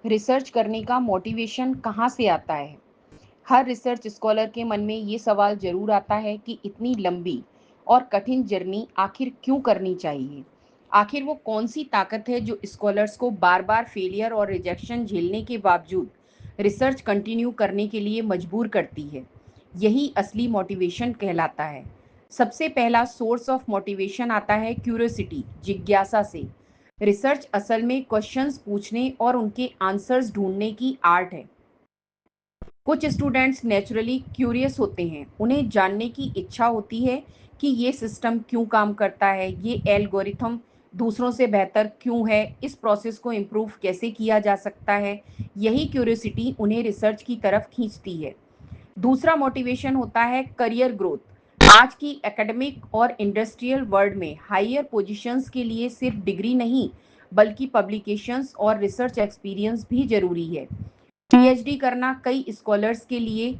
Research करने का motivation कहाँ से आता है? हर रिसर्च स्कॉलर के मन में ये सवाल ज़रूर आता है कि इतनी लंबी और कठिन जर्नी आखिर क्यों करनी चाहिए? आखिर वो कौन-सी ताकत है जो स्कॉलर्स को बार-बार फेलियर और रिजेक्शन झेलने के बावजूद रिसर्च कंटिन्यू करने के लिए मजबूर करती है? यही असली मोटिवेशन कहलाता है। सबसे पहला सोर्स ऑफ मोटिवेशन आता है क्यूरियोसिटी, जिज्ञासा से। रिसर्च असल में क्वेश्चंस पूछने और उनके आंसर्स ढूँढने की आर्ट है। कुछ स्टूडेंट्स नेचुरली क्यूरियस होते हैं। उन्हें जानने की इच्छा होती है कि ये सिस्टम क्यों काम करता है, ये एल्गोरिथम दूसरों से बेहतर क्यों है, इस प्रोसेस को इम्प्रूव कैसे किया जा सकता है। यही क्यूरियोसिटी उन्हें रिसर्च की तरफ खींचती है। दूसरा मोटिवेशन होता है करियर ग्रोथ। आज की एकेडमिक और इंडस्ट्रियल वर्ल्ड में हायर पोजीशंस के लिए सिर्फ डिग्री नहीं, बल्कि पब्लिकेशंस और रिसर्च एक्सपीरियंस भी ज़रूरी है। पीएचडी करना कई स्कॉलर्स के लिए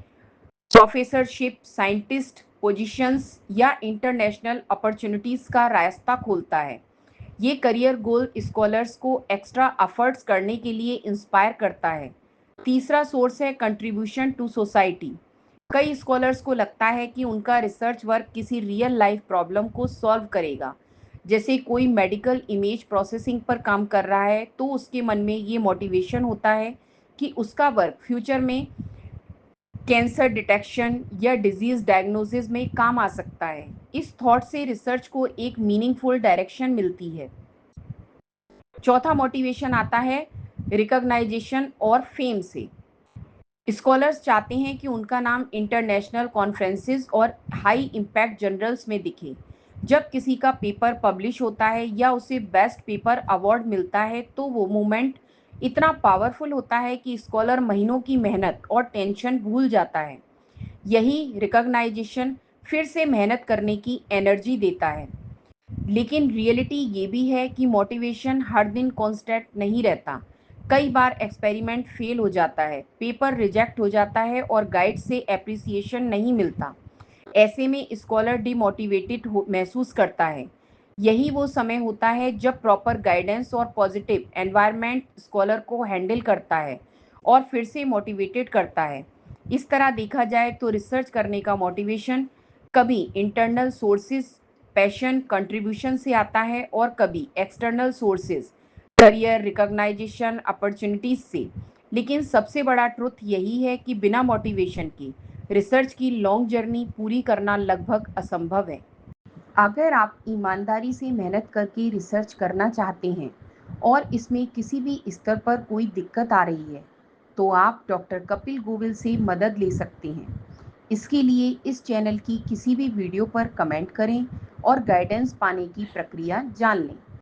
प्रोफेसरशिप, साइंटिस्ट पोजीशंस या इंटरनेशनल अपॉर्चुनिटीज़ का रास्ता खोलता है। ये करियर गोल स्कॉलर्स को एक्स्ट्रा एफर्ट्स करने के लिए इंस्पायर करता है। तीसरा सोर्स है कंट्रीब्यूशन टू सोसाइटी। कई स्कॉलर्स को लगता है कि उनका रिसर्च वर्क किसी रियल लाइफ प्रॉब्लम को सॉल्व करेगा। जैसे कोई मेडिकल इमेज प्रोसेसिंग पर काम कर रहा है तो उसके मन में ये मोटिवेशन होता है कि उसका वर्क फ्यूचर में कैंसर डिटेक्शन या डिजीज डायग्नोसिस में काम आ सकता है। इस थॉट से रिसर्च को एक मीनिंगफुल डायरेक्शन मिलती है। चौथा मोटिवेशन आता है रिकॉग्नाइजेशन और फेम से। स्कॉलर्स चाहते हैं कि उनका नाम इंटरनेशनल कॉन्फ्रेंसेस और हाई इम्पैक्ट जर्नल्स में दिखे। जब किसी का पेपर पब्लिश होता है या उसे बेस्ट पेपर अवार्ड मिलता है तो वो मोमेंट इतना पावरफुल होता है कि स्कॉलर महीनों की मेहनत और टेंशन भूल जाता है। यही रिकॉग्नाइजेशन फिर से मेहनत करने की एनर्जी देता है। लेकिन रियलिटी ये भी है कि मोटिवेशन हर दिन कांस्टेंट नहीं रहता। कई बार एक्सपेरिमेंट फेल हो जाता है, पेपर रिजेक्ट हो जाता है और गाइड से एप्रिसिएशन नहीं मिलता। ऐसे में स्कॉलर डिमोटिवेटेड महसूस करता है। यही वो समय होता है जब प्रॉपर गाइडेंस और पॉजिटिव एनवायरनमेंट स्कॉलर को हैंडल करता है और फिर से मोटिवेटेड करता है। इस तरह देखा जाए तो रिसर्च करने का मोटिवेशन कभी इंटरनल सोर्सेज, पैशन, कंट्रीब्यूशन से आता है और कभी external sources, career, recognition, opportunities से। लेकिन सबसे बड़ा ट्रुथ यही है कि बिना मोटिवेशन के रिसर्च की लॉन्ग जर्नी पूरी करना लगभग असंभव है। अगर आप ईमानदारी से मेहनत करके रिसर्च करना चाहते हैं और इसमें किसी भी स्तर पर कोई दिक्कत आ रही है, तो आप डॉक्टर कपिल गोविल से मदद ले सकते हैं। इसके लिए इस चैनल की किसी भी वीडियो पर कमेंट करें और गाइडेंस पाने की प्रक्रिया जान लें।